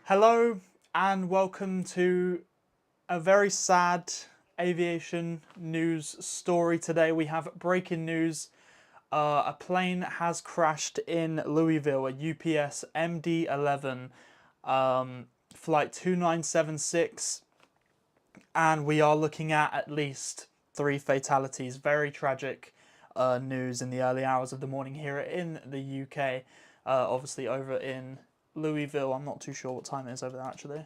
Hello and welcome to a very sad aviation news story today. We have breaking news. A plane has crashed in Louisville, a UPS MD-11 flight 2976, and we are looking at least 3 fatalities. Very tragic news in the early hours of the morning here in the UK. Obviously over in Louisville, I'm not too sure what time it is over there actually.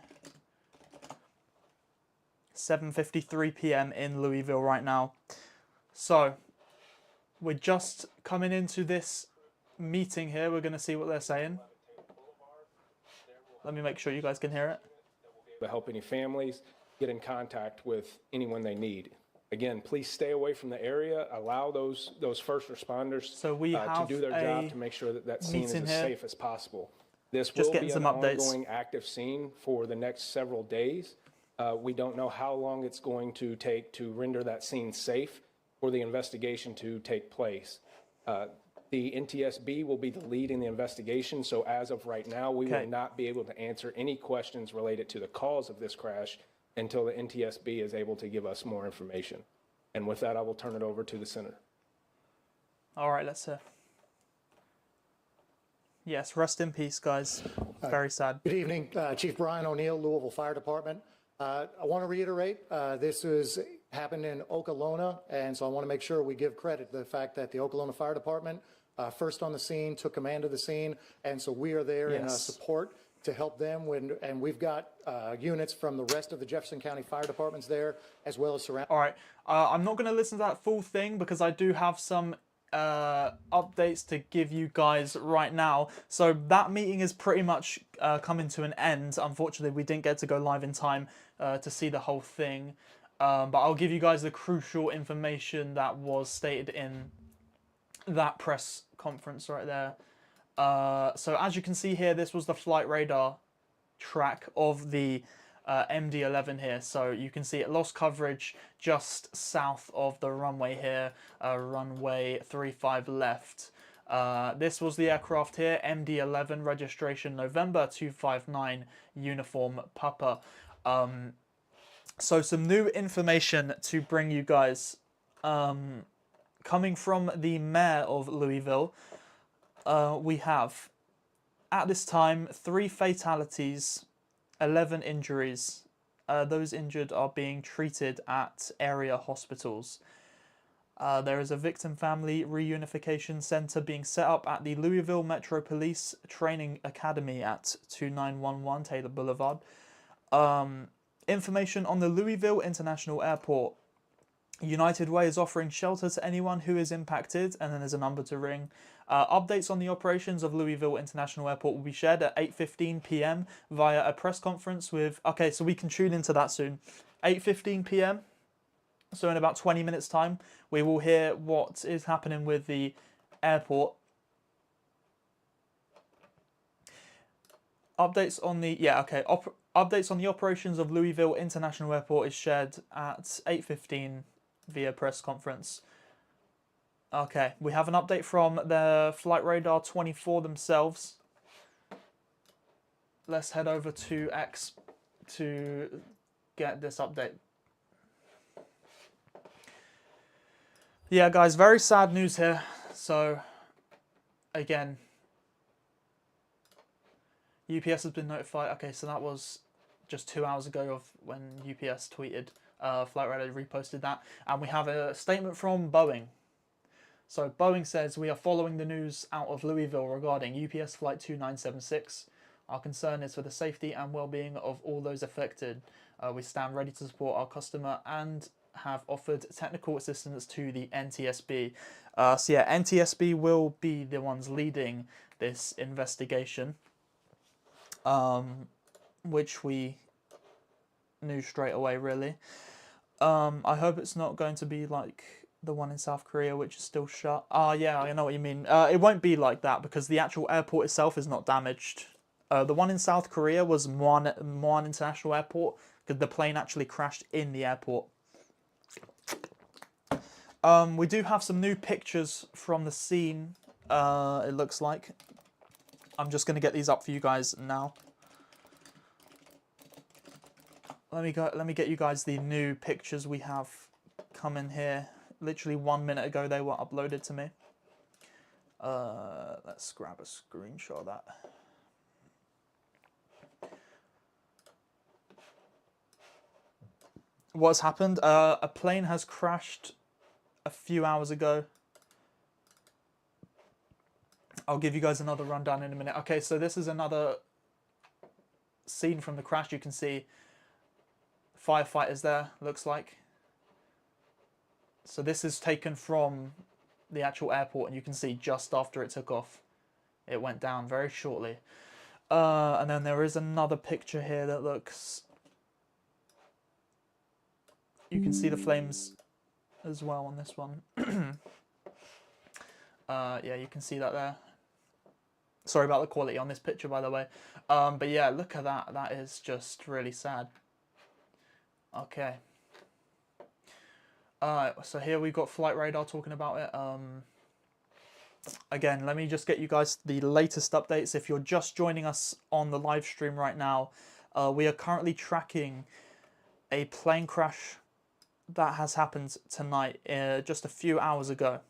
7:53 p.m. in Louisville right now. So we're just coming into this meeting here. We're going to see what they're saying. Let me make sure you guys can hear it. To help any families get in contact with anyone they need. Again, please stay away from the area. Allow those first responders to do their job to make sure that that scene is as safe as possible. This will be an ongoing active scene for the next several days. We don't know how long it's going to take to render that scene safe for the investigation to take place. The NTSB will be the lead in the investigation, so as of right now, we will not be able to answer any questions related to the cause of this crash until the NTSB is able to give us more information. And with that, I will turn it over to the Senator. All right, let's hear. Yes, rest in peace, guys. Very sad. Good evening, Chief Brian O'Neill, Louisville Fire Department. I want to reiterate, this happened in Okolona, and so I want to make sure we give credit to the fact that the Okolona Fire Department first on the scene, took command of the scene, and so we are there in support to help them. And we've got units from the rest of the Jefferson County Fire Departments there, as well as surrounding. All right, I'm not going to listen to that full thing because I do have some updates to give you guys right now. So that meeting is pretty much coming to an end. Unfortunately, we didn't get to go live in time to see the whole thing, but I'll give you guys the crucial information that was stated in that press conference right there. So as you can see here, this was the flight radar track of the MD-11 here. So you can see it lost coverage just south of the runway here, runway 35 left. This was the aircraft here, MD-11, registration November 259, uniform Papa. So some new information to bring you guys. Coming from the mayor of Louisville, we have, at this time, 3 fatalities, 11 injuries. Those injured are being treated at area hospitals. There is a victim family reunification center being set up at the Louisville Metro Police Training Academy at 2911 Taylor Boulevard. Information on the Louisville International Airport. United Way is offering shelter to anyone who is impacted, and then there's a number to ring. Updates on the operations of Louisville International Airport will be shared at 8:15 p.m. via a press conference with... Okay, so we can tune into that soon. 8:15 p.m. So in about 20 minutes time, we will hear what is happening with the airport. Updates on the... Updates on the operations of Louisville International Airport is shared at 8:15 via press conference. Okay, we have an update from the Flight Radar 24 themselves. Let's head over to X to get this update. Yeah, guys, very sad news here. So, again, UPS has been notified. Okay, so that was just 2 hours ago of when UPS tweeted. Flight Radar reposted that. And we have a statement from Boeing. So Boeing says, we are following the news out of Louisville regarding UPS Flight 2976. Our concern is for the safety and well-being of all those affected. We stand ready to support our customer and have offered technical assistance to the NTSB. So yeah, NTSB will be the ones leading this investigation, which we knew straight away, really. I hope it's not going to be like the one in South Korea, which is still shut. Yeah, I know what you mean. It won't be like that because the actual airport itself is not damaged. The one in South Korea was Muan International Airport because the plane actually crashed in the airport. We do have some new pictures from the scene, it looks like. I'm just going to get these up for you guys now. let me get you guys the new pictures we have coming here. Literally 1 minute ago they were uploaded to me. Let's grab a screenshot of that. What's happened? A plane has crashed a few hours ago. I'll give you guys another rundown in a minute. Okay, so this is another scene from the crash. You can see firefighters there, looks like. So this is taken from the actual airport, and you can see just after it took off, it went down very shortly. And then there is another picture here that looks... You can see the flames as well on this one. Yeah, you can see that there. Sorry about the quality on this picture, by the way. But yeah, look at that. That is just really sad. Okay. So here we've got Flight Radar talking about it. Again, let me just get you guys the latest updates. If you're just joining us on the live stream right now, we are currently tracking a plane crash that has happened tonight, just a few hours ago.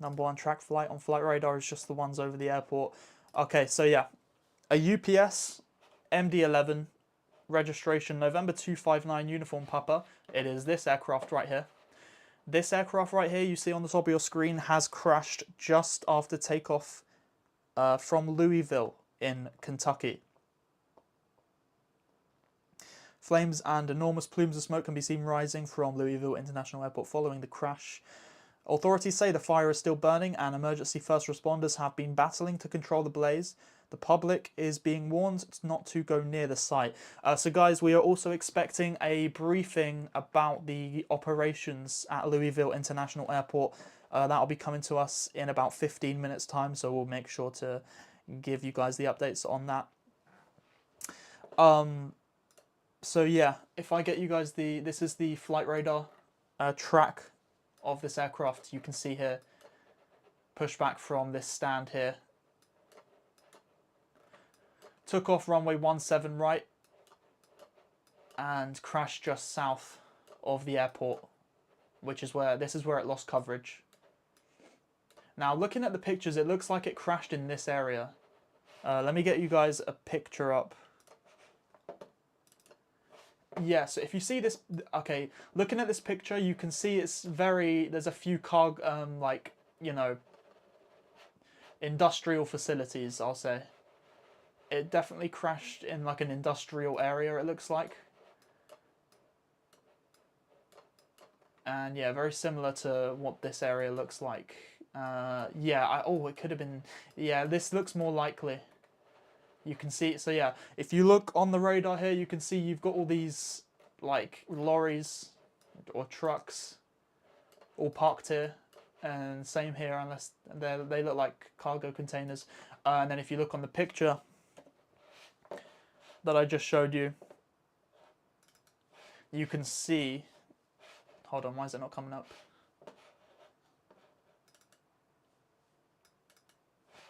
#1 track flight on Flight Radar is just the ones over the airport. Okay, so yeah, a UPS MD-11, registration November 259, uniform Papa. It is this aircraft right here. This aircraft right here you see on the top of your screen has crashed just after takeoff from Louisville in Kentucky. Flames and enormous plumes of smoke can be seen rising from Louisville International Airport following the crash. Authorities say the fire is still burning and emergency first responders have been battling to control the blaze. The public is being warned not to go near the site. So guys, we are also expecting a briefing about the operations at Louisville International Airport. That'll be coming to us in about 15 minutes time, so we'll make sure to give you guys the updates on that. So yeah, if I get you guys this is the Flight Radar track of this aircraft. You can see here, pushback from this stand here. Took off runway 17 right and crashed just south of the airport, which is where it lost coverage. Now looking at the pictures, it looks like it crashed in this area. Let me get you guys a picture up. Yeah, so if you see this, okay, looking at this picture, you can see there's a few like, you know, industrial facilities, I'll say. It definitely crashed in like an industrial area, it looks like. And yeah, very similar to what this area looks like. Yeah, it could have been, yeah, this looks more likely. You can see, so yeah, if you look on the radar here, you can see you've got all these like lorries or trucks all parked here, and same here, unless they look like cargo containers. And then if you look on the picture that I just showed you, you can see, hold on, why is it not coming up?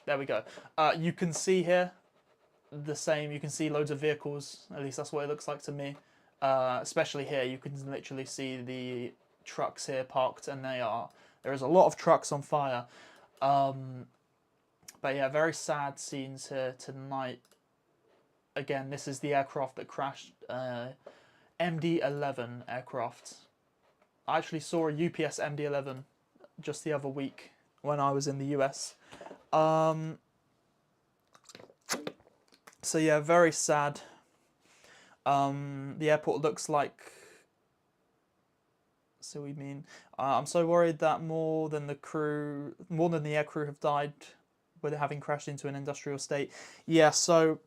There we go. You can see here the same, you can see loads of vehicles, at least that's what it looks like to me. Especially here, you can literally see the trucks here parked, and there is a lot of trucks on fire. But yeah, very sad scenes here tonight. Again, this is the aircraft that crashed, MD-11 aircraft. I actually saw a UPS MD-11 just the other week when I was in the US. So yeah, very sad. The airport looks like... So we mean... I'm so worried that more than the air crew have died with it having crashed into an industrial state. Yeah, so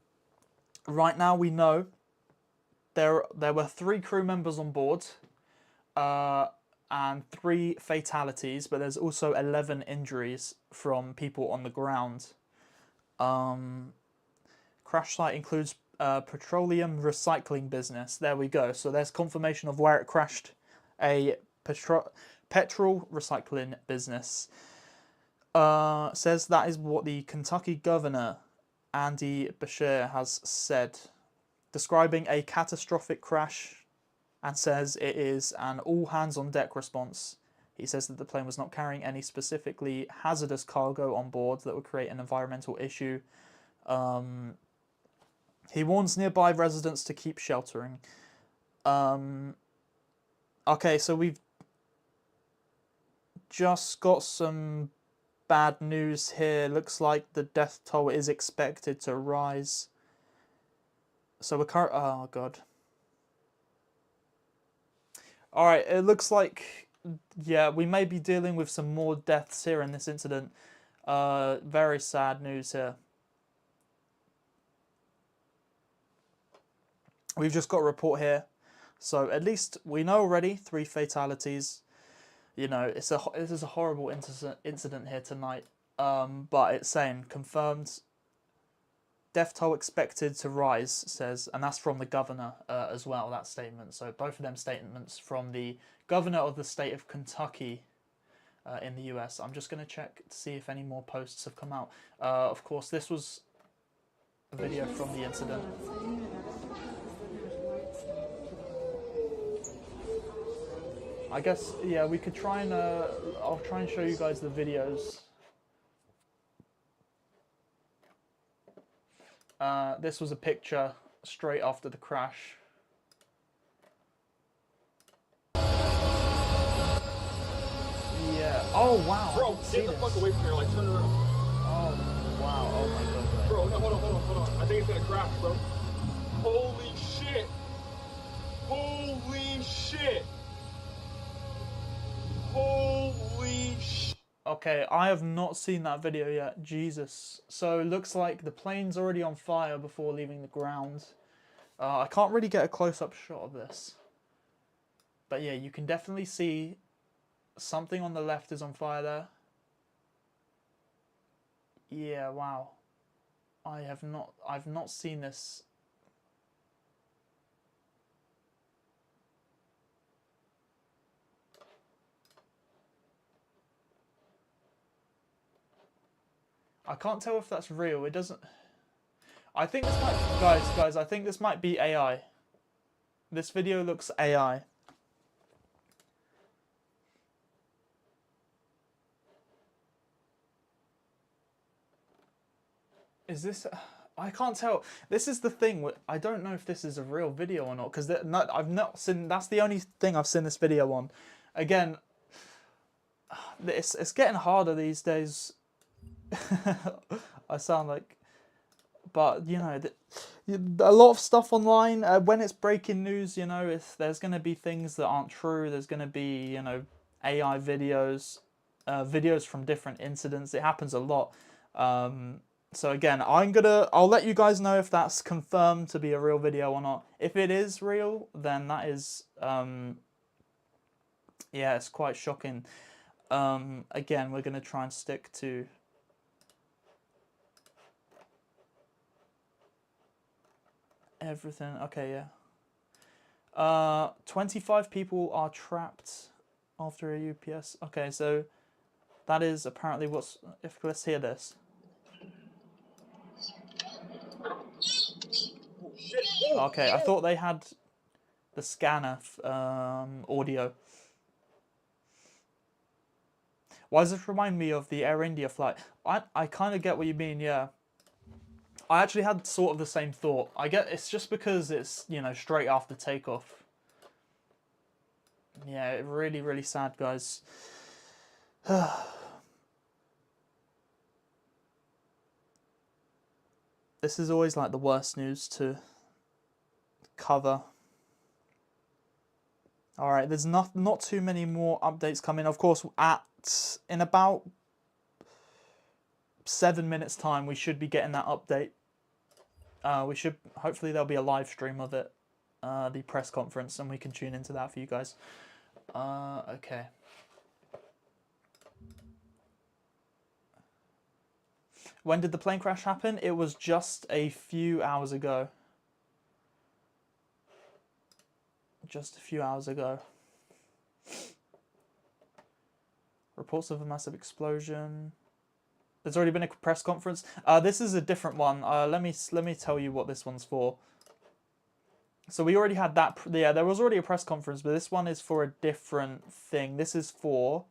right now we know there were 3 crew members on board and 3 fatalities, but there's also 11 injuries from people on the ground. Crash site includes petroleum recycling business. There we go. So there's confirmation of where it crashed. A petrol recycling business. Says that is what the Kentucky governor Andy Bashir has said, describing a catastrophic crash, and says it is an all-hands-on-deck response. He says that the plane was not carrying any specifically hazardous cargo on board that would create an environmental issue. He warns nearby residents to keep sheltering. Okay, so we've just got some bad news here. Looks like the death toll is expected to rise. So we're oh god. Alright, it looks like, yeah, we may be dealing with some more deaths here in this incident. Very sad news here. We've just got a report here. So at least we know already 3 fatalities. You know, this is a horrible incident here tonight. But it's saying confirmed death toll expected to rise, says, and that's from the governor as well, that statement. So both of them statements from the governor of the state of Kentucky in the US. I'm just going to check to see if any more posts have come out. Of course, this was a video from the incident. I guess, yeah, we could try and, I'll try and show you guys the videos. This was a picture straight after the crash. Yeah. Oh, wow. Bro, get the fuck away from here. Like, turn around. Oh, wow. Oh, my God. Bro, no, hold on. I think it's gonna crash, bro. Holy shit. Holy shit. Holy shit. Okay, I have not seen that video yet. Jesus. So it looks like the plane's already on fire before leaving the ground. I can't really get a close-up shot of this. But yeah, you can definitely see something on the left is on fire there. Yeah, wow. I've not seen this. I can't tell if that's real. It doesn't. I think this might, guys, I think this might be AI. This video looks AI. Is this? I can't tell. This is the thing. I don't know if this is a real video or not because I've not seen. That's the only thing I've seen this video on. Again, it's getting harder these days. I sound like, but you know, a lot of stuff online when it's breaking news. You know, there's going to be things that aren't true. There's going to be, you know, AI videos, videos from different incidents. It happens a lot. So again, I'll let you guys know if that's confirmed to be a real video or not. If it is real, then that is, yeah, it's quite shocking. Again, we're going to try and stick to everything. Okay, yeah. 25 people are trapped after a UPS. Okay, so that is apparently let's hear this. Okay, I thought they had the scanner audio. Why does this remind me of the Air India flight? I kind of get what you mean, yeah. I actually had sort of the same thought. I get it's just because it's, you know, straight after takeoff. Yeah, really, really sad, guys. This is always like the worst news to cover. All right, there's not too many more updates coming. Of course, in about 7 minutes time, we should be getting that update. Hopefully there'll be a live stream of it, the press conference, and we can tune into that for you guys. Okay. When did the plane crash happen? It was just a few hours ago. Just a few hours ago. Reports of a massive explosion. There's already been a press conference. This is a different one. Let me tell you what this one's for. So we already had that. Yeah, there was already a press conference, but this one is for a different thing. This is for...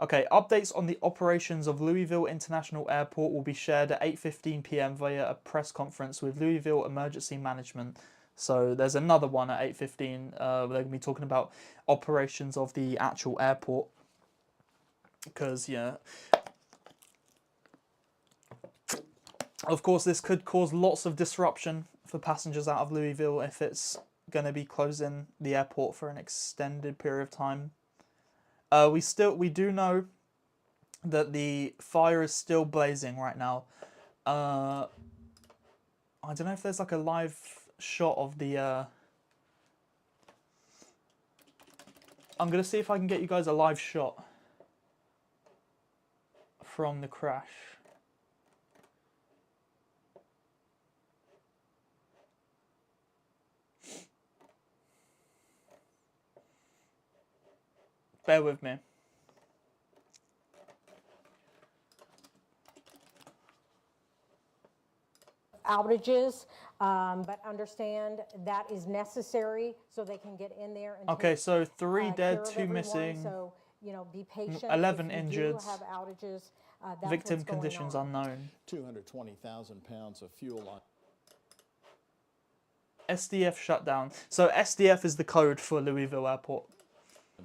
Okay, updates on the operations of Louisville International Airport will be shared at 8:15 p.m. via a press conference with Louisville Emergency Management. So there's another one at 8:15. They're going to be talking about operations of the actual airport. Because, yeah... Of course, this could cause lots of disruption for passengers out of Louisville if it's going to be closing the airport for an extended period of time. We do know that the fire is still blazing right now. I don't know if there's like a live shot of the... I'm going to see if I can get you guys a live shot from the crash. Bear with me. Outages, but understand that is necessary so they can get in there and okay, so 3 care dead, of 2 everyone. missing, So, you know, be patient. 11 If you injured, do have outages, that's victim what's going conditions on. unknown. 220,000 pounds of fuel on. SDF shutdown. So SDF is the code for Louisville Airport.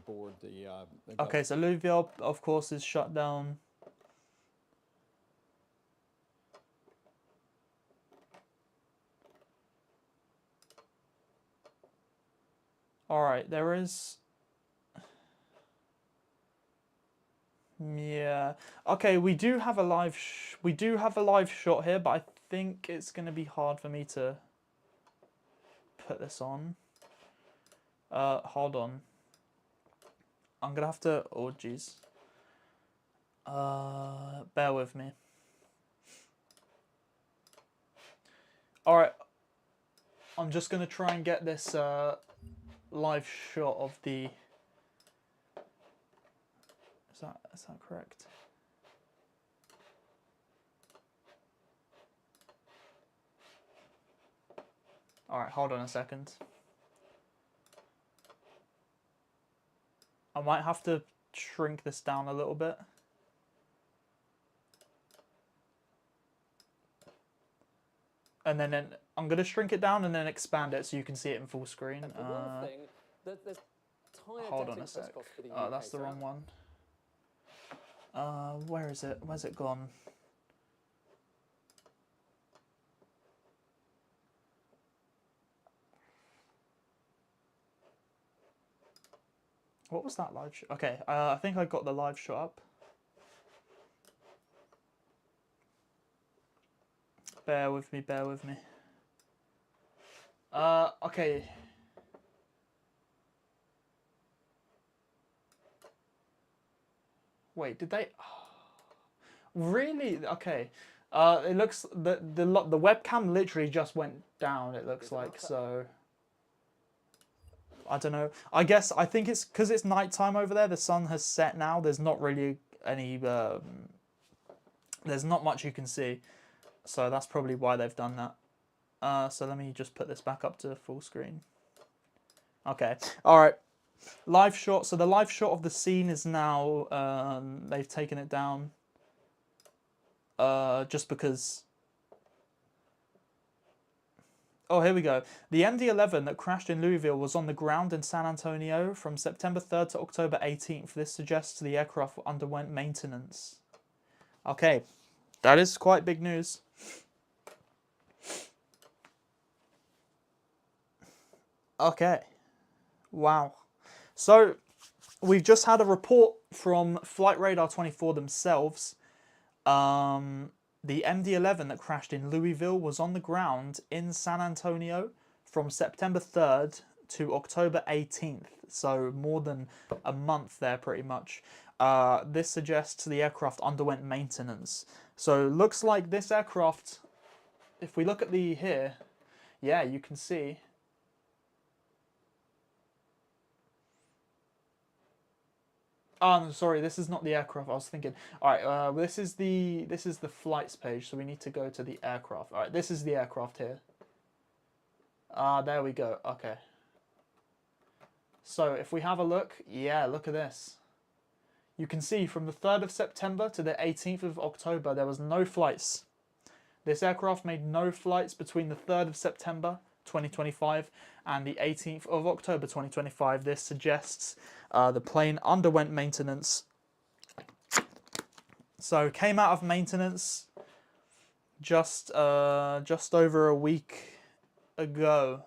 Board the Okay, so Louisville, of course, is shut down. All right, there is... Yeah. Okay, we do have a live shot here, but I think it's going to be hard for me to put this on. Hold on. I'm going to have to... Oh, jeez. Bear with me. All right. I'm just going to try and get this live shot of the... Is that correct? All right, hold on a second. I might have to shrink this down a little bit. And then I'm going to shrink it down and then expand it so you can see it in full screen. Hold on a sec. Oh, that's the wrong one. Where is it? Where's it gone? What was that live shot? Okay, I think I got the live shot up. Bear with me, bear with me. Okay. Wait, did they... Really? Okay. It looks... The webcam literally just went down, it looks like, so... I don't know. I think it's because it's nighttime over there. The sun has set now. There's not really any... there's not much you can see. So that's probably why they've done that. So let me just put this back up to full screen. Okay. All right. Live shot. So the live shot of the scene is now... they've taken it down. Just because... Oh, here we go. The MD-11 that crashed in Louisville was on the ground in San Antonio from September 3rd to October 18th. This suggests the aircraft underwent maintenance. Okay, that is quite big news. Okay, wow. So, we've just had a report from Flight Radar 24 themselves. The MD-11 that crashed in Louisville was on the ground in San Antonio from September 3rd to October 18th. So more than a month there, pretty much. This suggests the aircraft underwent maintenance. So looks like this aircraft, if we look at the here, yeah, you can see. Oh, no, sorry, this is not the aircraft. I was thinking. All right, this is the flights page, so we need to go to the aircraft. All right, this is the aircraft here. There we go. Okay. So if we have a look, yeah, look at this. You can see from the 3rd of September to the 18th of October, there was no flights. This aircraft made no flights between the 3rd of September 2025 and the 18th of October 2025. This suggests the plane underwent maintenance. So came out of maintenance just over a week ago.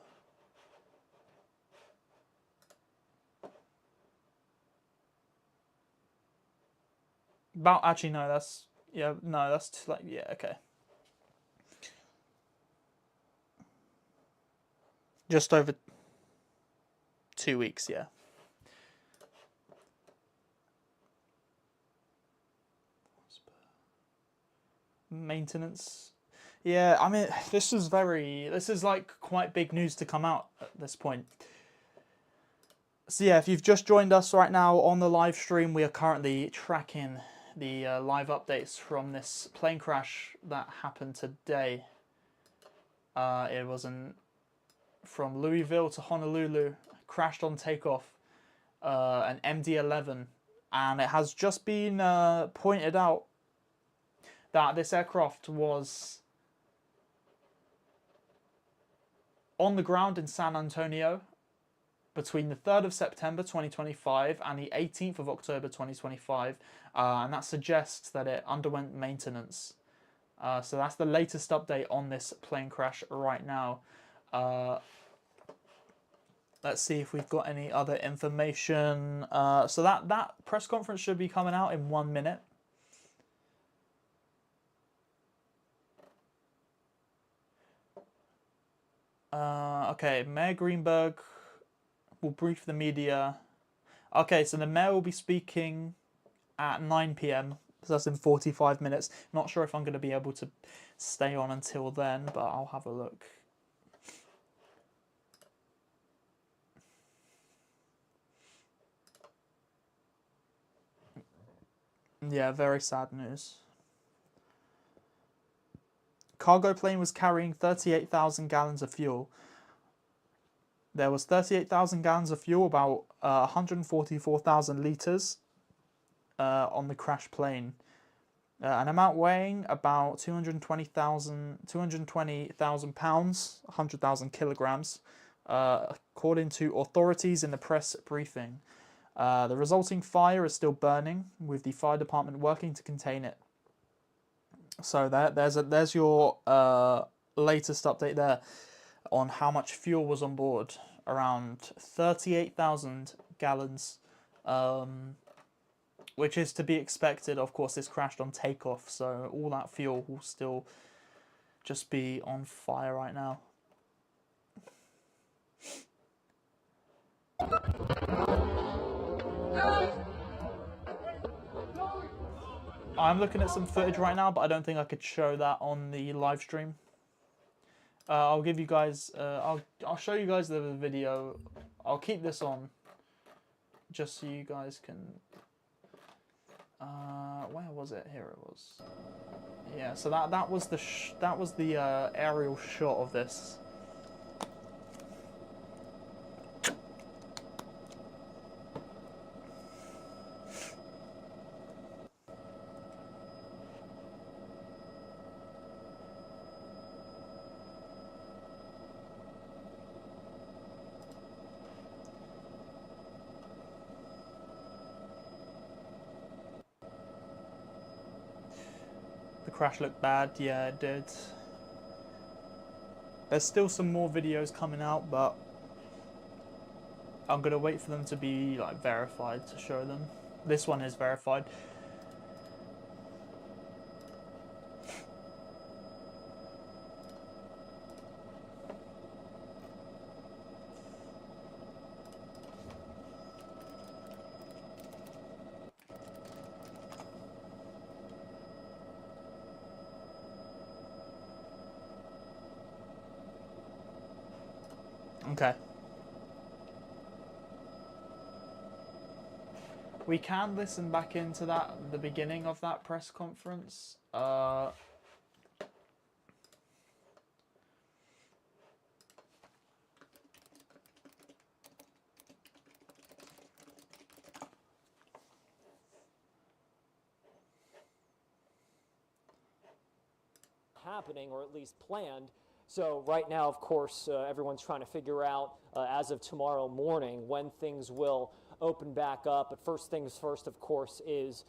Actually no, that's like, yeah, okay. Just over 2 weeks, yeah. Maintenance. Yeah, I mean, this is like quite big news to come out at this point. So yeah, if you've just joined us right now on the live stream, we are currently tracking the live updates from this plane crash that happened today. It was from Louisville to Honolulu, crashed on takeoff, an MD-11, and it has just been pointed out that this aircraft was on the ground in San Antonio between the 3rd of September 2025 and the 18th of October 2025, and that suggests that it underwent maintenance. So that's the latest update on this plane crash right now. Let's see if we've got any other information. So that press conference should be coming out in 1 minute. Okay, Mayor Greenberg will brief the media. Okay, so the mayor will be speaking at 9 p.m. So that's in 45 minutes. Not sure if I'm going to be able to stay on until then, but I'll have a look. Yeah, very sad news. Cargo plane was carrying 38,000 gallons of fuel. There was 38,000 gallons of fuel, about 144,000 litres on the crash plane. An amount weighing about 220,000 pounds, 100,000 kilograms, according to authorities in the press briefing. The resulting fire is still burning, with the fire department working to contain it. So there's your latest update there on how much fuel was on board. Around 38,000 gallons, which is to be expected. Of course, this crashed on takeoff, so all that fuel will still just be on fire right now. I'm looking at some footage right now, but I don't think I could show that on the live stream. I'll give you guys. I'll show you guys the video. I'll keep this on, just so you guys can. Where was it? Here it was. Yeah. So that was the aerial shot of this. The crash looked bad, yeah it did. There's still some more videos coming out, but I'm gonna wait for them to be like verified to show them. This one is verified. Okay. We can listen back into that, the beginning of that press conference. Happening, or at least planned. So right now, of course, everyone's trying to figure out as of tomorrow morning when things will open back up. But first things first, of course, is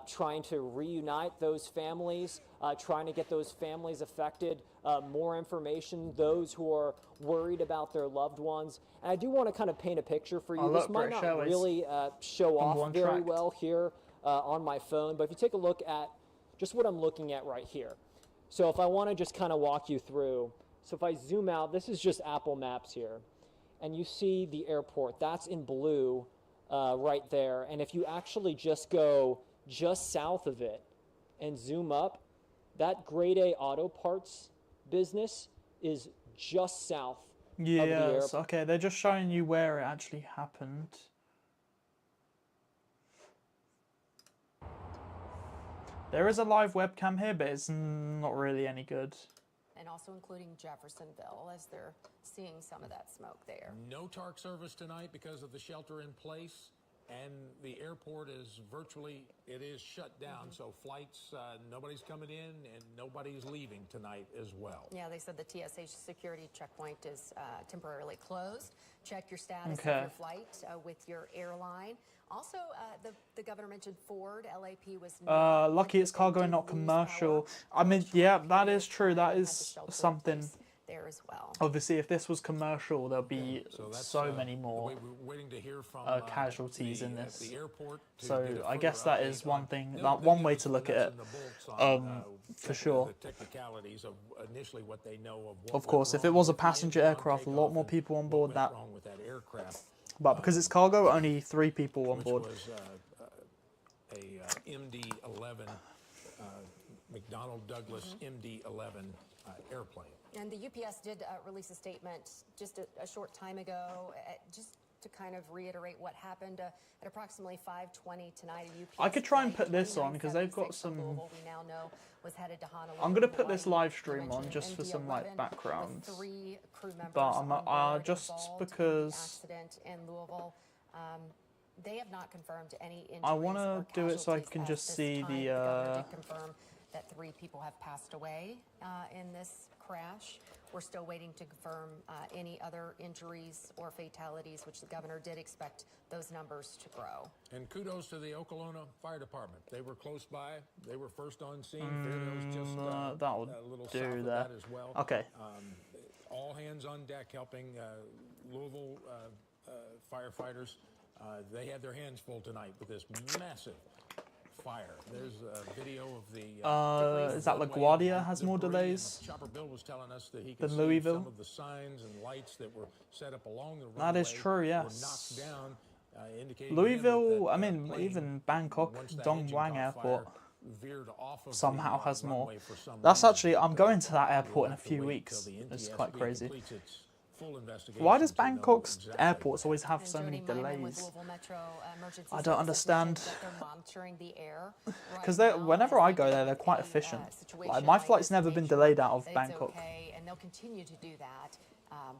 trying to reunite those families, trying to get those families affected more information, those who are worried about their loved ones. And I do want to kind of paint a picture for you. This might not really show off very well here on my phone, but if you take a look at just what I'm looking at right here. So if I want to just kind of walk you through, so if I zoom out, this is just Apple Maps here, and you see the airport, that's in blue right there. And if you actually just go just south of it and zoom up, that Grade A auto parts business is just south of the airport. Yes, okay, they're just showing you where it actually happened. There is a live webcam here, but it's not really any good. And also including Jeffersonville, as they're seeing some of that smoke there. No TARC service tonight because of the shelter in place, and the airport is virtually, it is shut down. So flights, nobody's coming in and nobody's leaving tonight as well. Yeah, they said the TSA security checkpoint is temporarily closed. Check your status of your flight with your airline. Also, the governor mentioned Ford, LAP was lucky it's cargo and not commercial. I mean, yeah, that is true. That is something. There as well. Obviously, if this was commercial, there'll be so many more waiting to hear from, casualties in this. the airport So I guess that is one thing, one way to look at it, for sure. The technicalities of initially what they know of Of course, if it was a passenger aircraft, a lot more people on board that. wrong with that aircraft. But because it's cargo, only 3 people on board. Which was a MD-11, McDonnell Douglas MD-11 airplane. And the UPS did release a statement just a short time ago, just to kind of reiterate what happened at approximately 5:20 tonight. A UPS I could try and put this on because they've got some. we now know was headed to Honolulu, I'm gonna put this Hawaii. live stream on just for some like background. 3 crew members But I'm on board just involved in the because accident in Louisville. They have not confirmed any injuries. I want to do it so I casualties can at just this see time. the. governor did confirm that 3 people have passed away in this crash. We're still waiting to confirm any other injuries or fatalities, which the governor did expect those numbers to grow. And kudos to the Okolona Fire Department. They were close by. They were first on scene. Fairville's just that will a little do south of there. that as well. Okay. All hands on deck helping Louisville firefighters. They had their hands full tonight with this massive fire. There's a video of the. Is that LaGuardia has more delays? Chopper Bill was telling us that he could than see Louisville? some of the signs and lights that were set up along the runway. That is true, were yes. knocked down, indicating to him Louisville, that I mean, plane, even Bangkok, once that Dong engine Muang caught Airport fire, veered off of somehow the, has more. runway for some That's reason. actually, I'm going to that We'll airport in a have to few wait weeks. till the It's NTSB quite crazy. completes its full investigation Why does to know Bangkok's exactly airports always have And so many Jody Myman with delays? Louisville Metro Emergency I don't Services understand. mentioned that they're monitoring the air Because right now whenever as I they go there, get they're quite a, efficient. situation Like, my like flight's this never to been make sure delayed out of that it's Bangkok. okay, and they'll continue to do that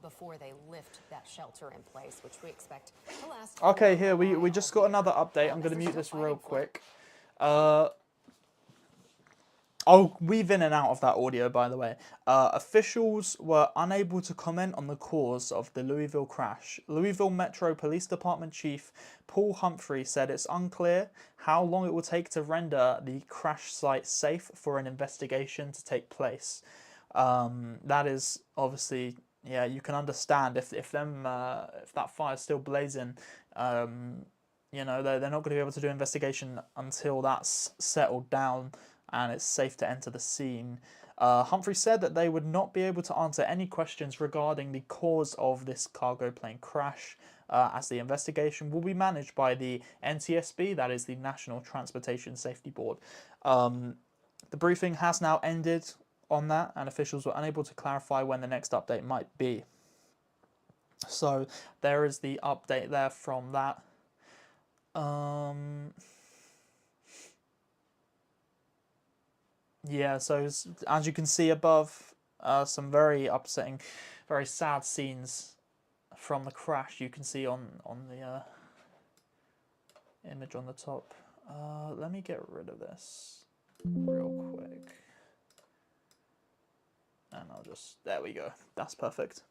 before they lift that shelter in place, which we expect to last. Okay, for here, a we while. just got another update. I'm As going to they're mute still this real fighting for it. quick. I'll weave in and out of that audio, by the way. Officials were unable to comment on the cause of the Louisville crash. Louisville Metro Police Department Chief Paul Humphrey said it's unclear how long it will take to render the crash site safe for an investigation to take place. That is obviously, yeah, you can understand if that fire's still blazing. You know, they're not going to be able to do investigation until that's settled down and it's safe to enter the scene. Humphrey said that they would not be able to answer any questions regarding the cause of this cargo plane crash, as the investigation will be managed by the NTSB, that is the National Transportation Safety Board. The briefing has now ended on that, and officials were unable to clarify when the next update might be. So there is the update there from that. Yeah, so as you can see above, some very upsetting, very sad scenes from the crash you can see on the image on the top. Let me get rid of this real quick. And I'll just, there we go. That's perfect.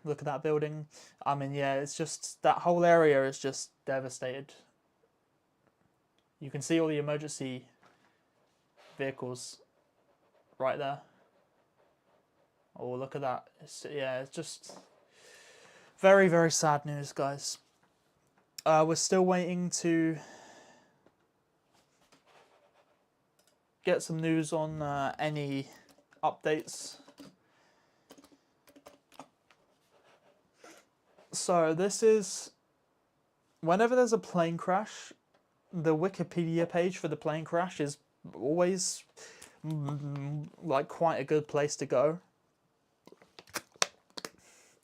Look at that building. I mean, yeah, it's just, that whole area is just devastated. You can see all the emergency vehicles right there. Oh, look at that. Yeah, it's just very, very sad news, guys. We're still waiting to get some news on any updates. So this is, whenever there's a plane crash, the Wikipedia page for the plane crash is always like quite a good place to go.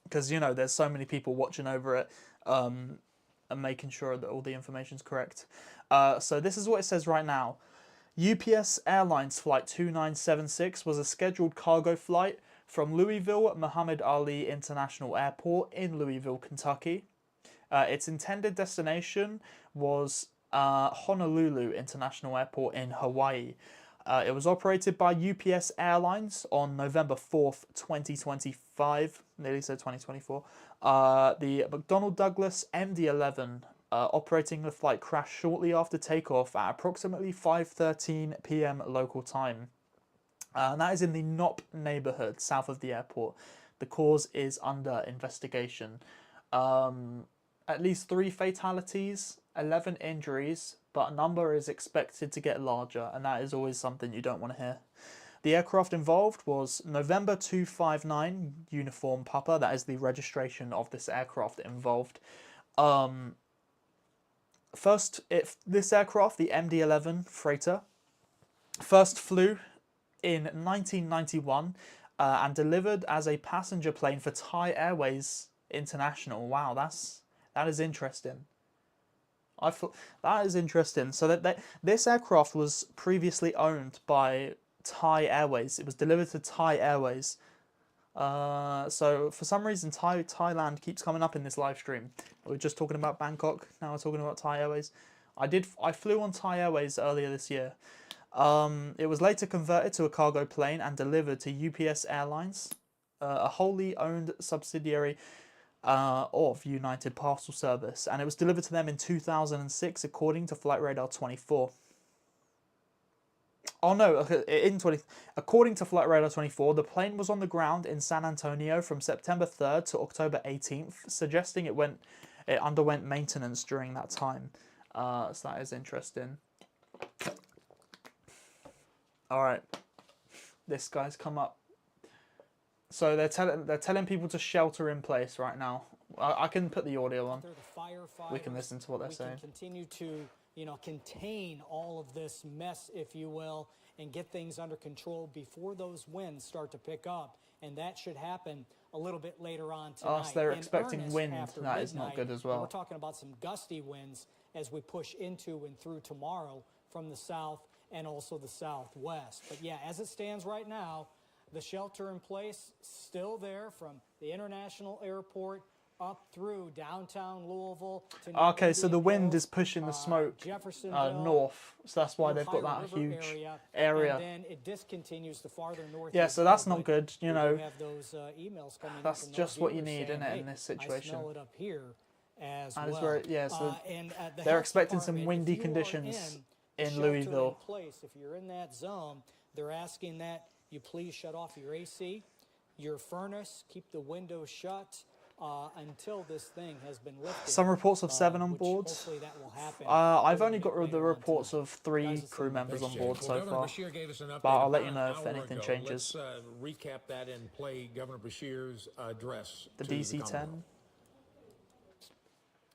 Because, you know, there's so many people watching over it and making sure that all the information's correct. So this is what it says right now. UPS Airlines Flight 2976 was a scheduled cargo flight from Louisville Muhammad Ali International Airport in Louisville, Kentucky. Its intended destination was Honolulu International Airport in Hawaii. It was operated by UPS Airlines on November 4th, 2025. Nearly said 2024. The McDonnell Douglas MD-11 operating the flight crashed shortly after takeoff at approximately 5:13 p.m. local time. And that is in the Knopp neighborhood south of the airport. The cause is under investigation. At least 3 fatalities, 11 injuries, but a number is expected to get larger, and that is always something you don't want to hear. The aircraft involved was November 259 Uniform Papa. That is the registration of this aircraft involved. This aircraft, the MD-11 freighter, first flew in 1991 and delivered as a passenger plane for Thai Airways International. Wow, that is interesting. That is interesting. So this aircraft was previously owned by Thai Airways. It was delivered to Thai Airways. So for some reason, Thailand keeps coming up in this live stream. We were just talking about Bangkok. Now we're talking about Thai Airways. I flew on Thai Airways earlier this year. It was later converted to a cargo plane and delivered to UPS Airlines, a wholly owned subsidiary of United Parcel Service, and it was delivered to them in 2006, according to Flight Radar 24. Oh no, according to Flight Radar 24, the plane was on the ground in San Antonio from September 3rd to October 18th, suggesting it underwent maintenance during that time. So that is interesting. All right, this guy's come up. So they're telling people to shelter in place right now. I can put the audio on. We can listen to what they're saying. Continue to, contain all of this mess, if you will, and get things under control before those winds start to pick up. And that should happen a little bit later on tonight. So they're expecting wind. That is not good as well. We're talking about some gusty winds as we push into and through tomorrow from the south and also the southwest. But yeah, as it stands right now, the shelter in place still there from the international airport up through downtown Louisville. Okay, so the wind is pushing the smoke north, so that's why they've got that huge area. And then it discontinues the farther north. Yeah, so that's not good. You have those emails coming that's just what you need, isn't it, in this situation? I smell it up here as well. Very, yeah, so they're expecting some windy conditions in Louisville. If you're in that zone, they're asking that you please shut off your AC, your furnace, keep the windows shut until this thing has been lifted. Some reports of 7 on board. Hopefully that will happen. I've only got the reports of 3 crew members on board so far, but I'll let you know if anything changes. Let's recap that and play Governor Beshear's address. The DC-10.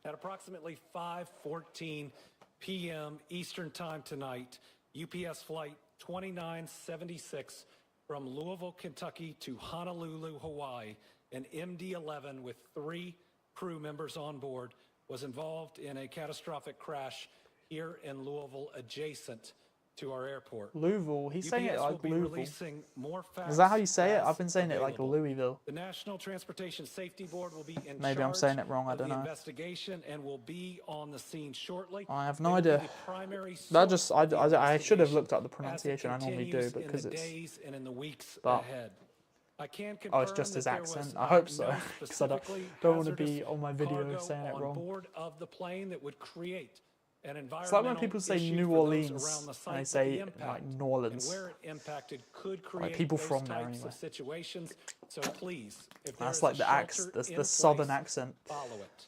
At approximately 5:14 p.m. Eastern Time tonight, UPS Flight 2976 from Louisville, Kentucky to Honolulu, Hawaii, an MD-11 with 3 crew members on board, was involved in a catastrophic crash here in Louisville, adjacent to our airport. Louisville. He's saying it UPS like will be Louisville. releasing more facts. Is that how you say it? as I've been saying it like available. Louisville. The National Transportation Safety Board will be in Maybe I'm charge saying it wrong, I of don't the know. investigation and will be on the scene shortly. I have They no will be idea. the primary That source just of the I should have investigation looked up the as it pronunciation. I normally do continues because in the it's days and in the weeks but ahead. I can oh, it's confirm just his that there was, accent. I hope so no because I don't specifically want to be hazardous on my video cargo saying it on wrong. board of the plane that would create an It's like when environmental people say issue New for those Orleans around the and site, they but say the like impact New Orleans. and where it impacted could create people those from there types anyway. of situations. So please, if there That's is like a the shelter the in southern place, accent. follow it.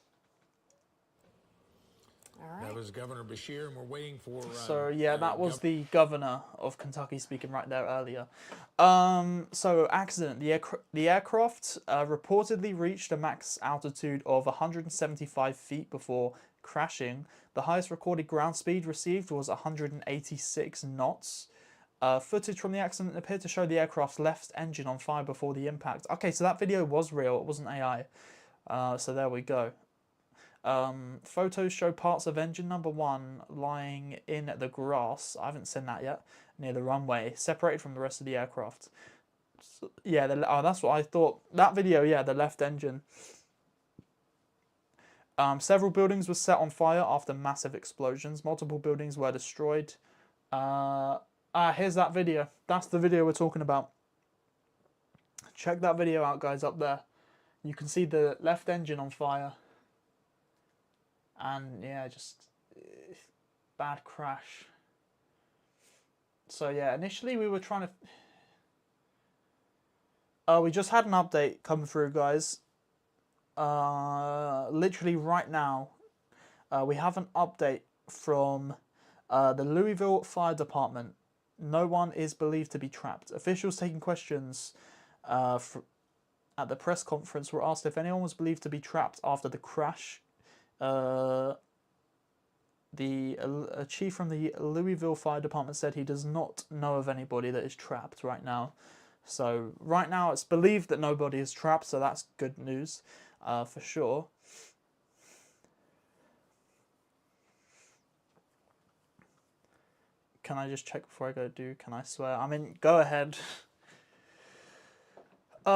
All right. That was Governor Beshear, and we're waiting for. So yeah, that was the governor of Kentucky speaking right there earlier. So accident. The aircraft reportedly reached a max altitude of 175 feet before crashing. The highest recorded ground speed received was 186 knots. Footage from the accident appeared to show the aircraft's left engine on fire before the impact. Okay, so that video was real. It wasn't AI. So there we go. Photos show parts of engine number 1 lying in the grass. I haven't seen that yet. Near the runway, separated from the rest of the aircraft. So, yeah, that's what I thought. That video, yeah, the left engine. Several buildings were set on fire after massive explosions. Multiple buildings were destroyed. Here's that video. That's the video we're talking about. Check that video out, guys, up there. You can see the left engine on fire. And yeah, just bad crash. So yeah, initially we were trying to... we just had an update come through, guys. Literally right now, we have an update from the Louisville Fire Department. No one is believed to be trapped. Officials taking questions at the press conference were asked if anyone was believed to be trapped after the crash. The chief from the Louisville Fire Department said he does not know of anybody that is trapped right now. So right now it's believed that nobody is trapped, so that's good news for sure. Can I just check before I go can I swear? I mean, go ahead. We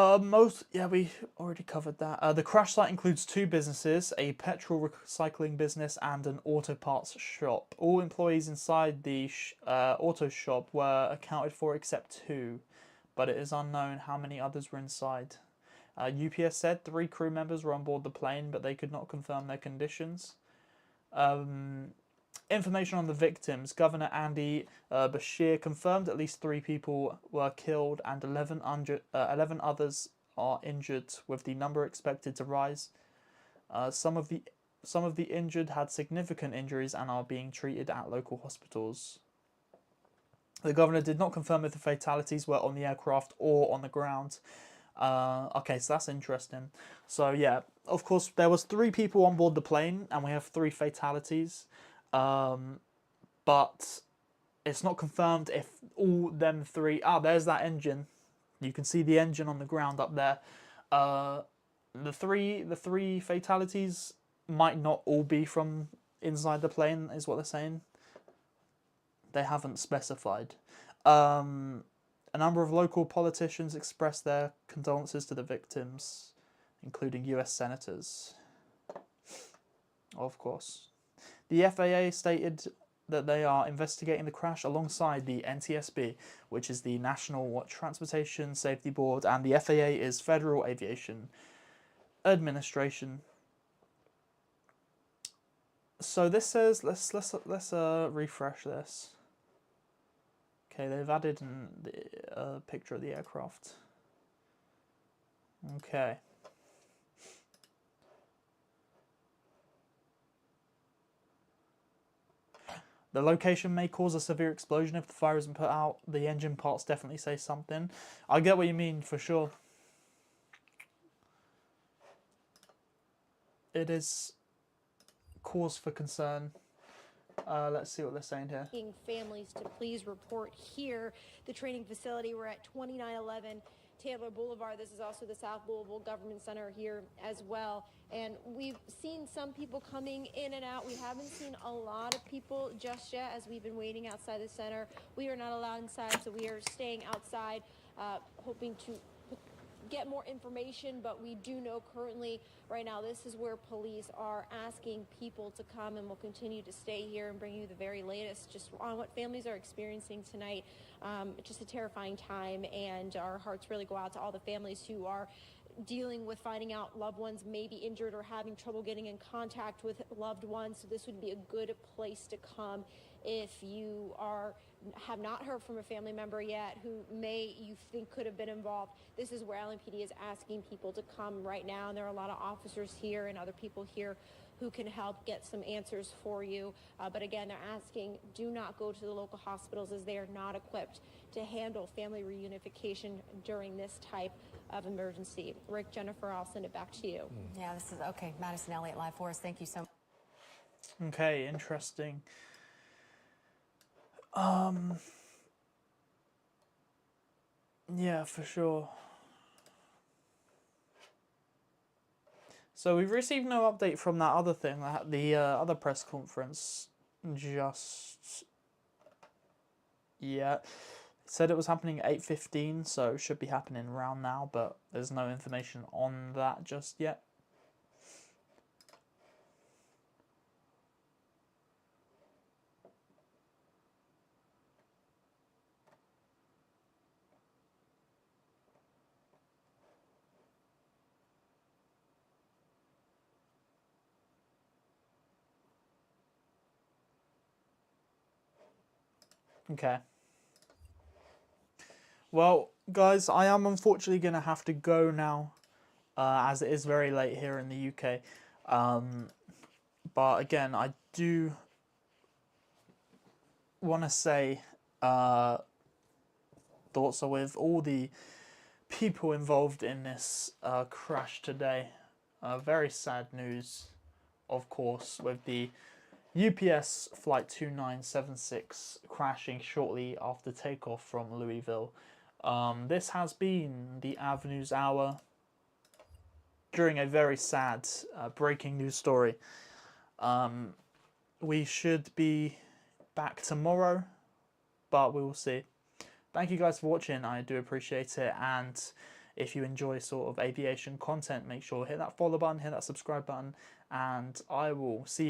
already covered that. The crash site includes 2 businesses, a petrol recycling business and an auto parts shop. All employees inside the auto shop were accounted for except 2, but it is unknown how many others were inside. UPS said 3 crew members were on board the plane, but they could not confirm their conditions. Information on the victims. Governor Andy Beshear confirmed at least 3 people were killed and 11 others are injured, with the number expected to rise. Some of the injured had significant injuries and are being treated at local hospitals. The governor did not confirm if the fatalities were on the aircraft or on the ground. Okay, so that's interesting. So yeah, of course there was 3 people on board the plane and we have 3 fatalities. But it's not confirmed if all them 3... there's that engine. You can see the engine on the ground up there. The three fatalities might not all be from inside the plane, is what they're saying. They haven't specified. A number of local politicians expressed their condolences to the victims, including US senators. Of course. The FAA stated that they are investigating the crash alongside the NTSB, which is the National Transportation Safety Board, and the FAA is Federal Aviation Administration. So this says, let's refresh this. Okay, they've added a picture of the aircraft. Okay. The location may cause a severe explosion if the fire isn't put out. The engine parts definitely say something. I get what you mean, for sure. It is cause for concern. Let's see what they're saying here. Families to please report here. The training facility, we're at 2911 Taylor Boulevard. This is also the South Louisville Government Center here as well. And we've seen some people coming in and out. We haven't seen a lot of people just yet as we've been waiting outside the center. We are not allowed inside, so we are staying outside, hoping to get more information, but we do know currently right now this is where police are asking people to come, and will continue to stay here and bring you the very latest just on what families are experiencing tonight. Just a terrifying time, and our hearts really go out to all the families who are dealing with finding out loved ones may be injured or having trouble getting in contact with loved ones. So this would be a good place to come if you have not heard from a family member yet who you think could have been involved. This is where LMPD is asking people to come right now, and there are a lot of officers here and other people here who can help get some answers for you. But again, they're asking, do not go to the local hospitals as they are not equipped to handle family reunification during this type of emergency. Rick, Jennifer, I'll send it back to you. Yeah, this is okay. Madison Elliott live for us. Thank you so much. Okay, interesting. Yeah, for sure. So we've received no update from that other thing, the other press conference just yet. It said it was happening at 8:15, so it should be happening around now, but there's no information on that just yet. Okay. Well, guys, I am unfortunately going to have to go now, as it is very late here in the UK. But again, I do want to say thoughts are with all the people involved in this crash today. Very sad news, of course, with the UPS Flight 2976 crashing shortly after takeoff from Louisville. This has been the Avenues Hour during a very sad breaking news story. We should be back tomorrow, but we will see. Thank you guys for watching. I do appreciate it, and if you enjoy sort of aviation content, make sure to hit that follow button, hit that subscribe button, and I will see you